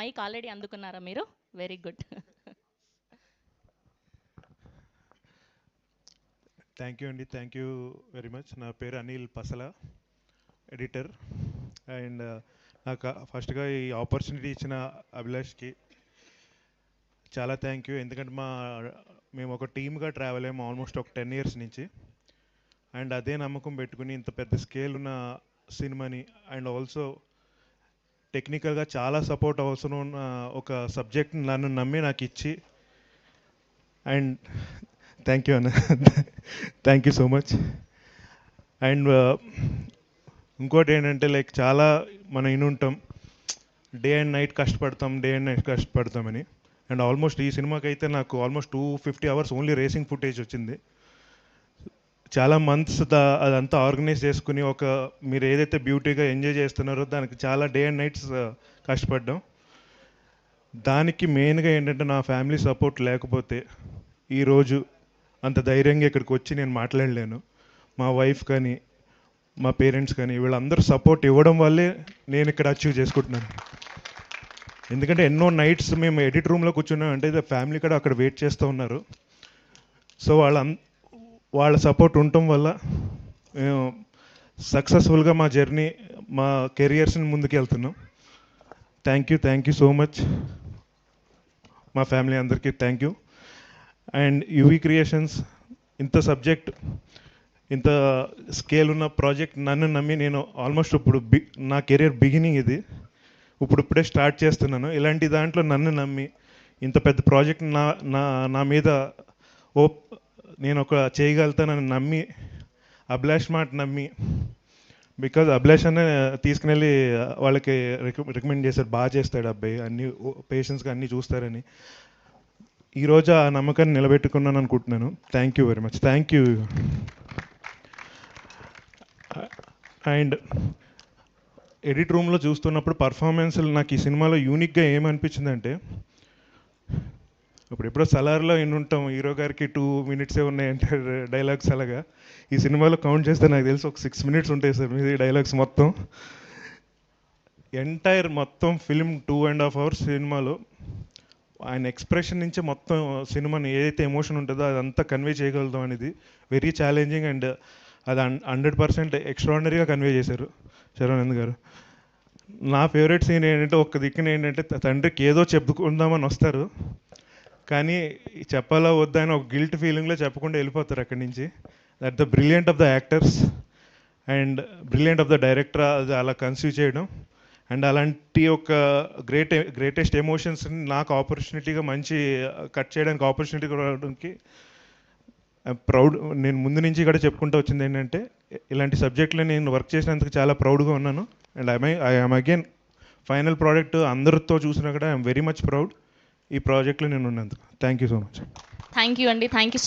Mic already అందుకున్నారా మీరు? Very good. Thank you అండి, thank you very much. నా పేరు అనిల్ పసల, ఎడిటర్. అండ్ నాకు ఫస్ట్గా ఈ ఆపర్చునిటీ ఇచ్చిన అభిలాష్కి చాలా థ్యాంక్ యూ. ఎందుకంటే మేము ఒక టీమ్గా ట్రావెల్ అయ్యాము ఆల్మోస్ట్ ఒక 10 years నుంచి. అండ్ అదే నమ్మకం పెట్టుకుని ఇంత పెద్ద స్కేల్ ఉన్న సినిమాని అండ్ ఆల్సో టెక్నికల్గా చాలా సపోర్ట్ అవసరం ఉన్న ఒక సబ్జెక్ట్ నన్ను నమ్మి నాకు ఇచ్చి, అండ్ థ్యాంక్ యూ అన్న, thank you so much. And ఇంకోటి ఏంటంటే లైక్ చాలా మనం వినుంటాం, డే అండ్ నైట్ కష్టపడతామని. అండ్ ఆల్మోస్ట్ ఈ సినిమాకి అయితే నాకు almost 250 hours only racing footage వచ్చింది. చాలా మంత్స్ అదంతా ఆర్గనైజ్ చేసుకుని మీరు ఏదైతే బ్యూటీగా ఎంజాయ్ చేస్తున్నారో దానికి చాలా డే అండ్ నైట్స్ కష్టపడ్డాం. దానికి మెయిన్గా ఏంటంటే నా ఫ్యామిలీ సపోర్ట్ లేకపోతే ఈరోజు అంత ధైర్యంగా ఇక్కడికి వచ్చి నేను మాట్లాడలేను. మా వైఫ్ కానీ మా పేరెంట్స్ కానీ వీళ్ళందరూ సపోర్ట్ ఇవ్వడం వల్లే నేను ఇక్కడ అచీవ్ చేసుకుంటున్నాను. ఎందుకంటే ఎన్నో నైట్స్ మేము ఎడిట్ రూమ్లో కూర్చున్నాం అంటే ఫ్యామిలీ కూడా అక్కడ వెయిట్ చేస్తూ ఉన్నారు. సో వాళ్ళ సపోర్ట్ ఉండటం వల్ల మేము సక్సెస్ఫుల్గా మా జర్నీ, మా కెరియర్స్ని ముందుకు వెళ్తున్నాం. థ్యాంక్ యూ సో మచ్ మా ఫ్యామిలీ అందరికీ thank you. And UV creations ఇంత సబ్జెక్ట్, ఇంత స్కేల్ ఉన్న ప్రాజెక్ట్ నన్ను నమ్మి నేను ఆల్మోస్ట్ ఇప్పుడు నా కెరియర్ బిగినింగ్ ఇది, ఇప్పుడే స్టార్ట్ చేస్తున్నాను. ఇలాంటి దాంట్లో నన్ను నమ్మి ఇంత పెద్ద ప్రాజెక్ట్ నా మీద నేను చేయగలుగుతానని నమ్మి, అభిలాష్ మాట నమ్మి, బికాజ్ అభిలాష్ అనే తీసుకుని వాళ్ళకి రికమెండ్ చేశారు, బాగా చేస్తాడు అబ్బాయి, అన్ని పేషెంట్స్గా అన్నీ చూస్తారని. ఈరోజు ఆ నమ్మకాన్ని నిలబెట్టుకున్నాను అనుకుంటున్నాను. Thank you very much, thank you. And edit రూమ్లో చూస్తున్నప్పుడు పర్ఫార్మెన్స్లు నాకు ఈ సినిమాలో యూనిక్గా ఏమనిపించిందంటే, ఎప్పుడో సలార్లో ఉంటాం హీరో గారికి 2 minutes ఉన్నాయంటే డైలాగ్స్, అలాగా ఈ సినిమాలో కౌంట్ చేస్తే నాకు తెలిసి ఒక 6 minutes ఉంటాయి సార్ మీది డైలాగ్స్ మొత్తం. ఎంటైర్ మొత్తం ఫిల్మ్ 2.5 hours సినిమాలో ఆయన ఎక్స్ప్రెషన్ నుంచి మొత్తం సినిమాని ఏదైతే ఎమోషన్ ఉంటుందో అదంతా కన్వే చేయగలుగుతాం అనేది వెరీ ఛాలెంజింగ్. అండ్ అది 100% ఎక్స్ట్రాడినరీగా కన్వే చేశారు శరవణంద్ గారు. నా ఫేవరెట్ సీన్ ఏంటంటే, ఒక్క దిక్కున ఏంటంటే తండ్రికి ఏదో చెప్పుకుందామని వస్తారు, కానీ చెప్పాలా వద్దా అని ఒక గిల్ట్ ఫీలింగ్లో చెప్పకుండా వెళ్ళిపోతారు అక్కడి నుంచి. That the brilliant of the actors and brilliant of the director అది అలా కన్సీవ్ చేయడం. అండ్ అలాంటి ఒక గ్రేటెస్ట్ ఎమోషన్స్ని నాకు ఆపర్చునిటీగా మంచి కట్ చేయడానికి ఆపర్చునిటీ రావడానికి ప్రౌడ్. నేను ముందు నుంచి కూడా చెప్పుకుంటూ వచ్చింది ఏంటంటే, ఇలాంటి సబ్జెక్టులో నేను వర్క్ చేసినందుకు చాలా ప్రౌడ్గా ఉన్నాను. And I'm again final product అందరితో చూసినా కూడా ఐఎమ్ వెరీ మచ్ ప్రౌడ్ ఈ ప్రాజెక్ట్లో నేను ఉన్నందుకు. Thank you so much. Thank you అండి, థ్యాంక్ యూ సో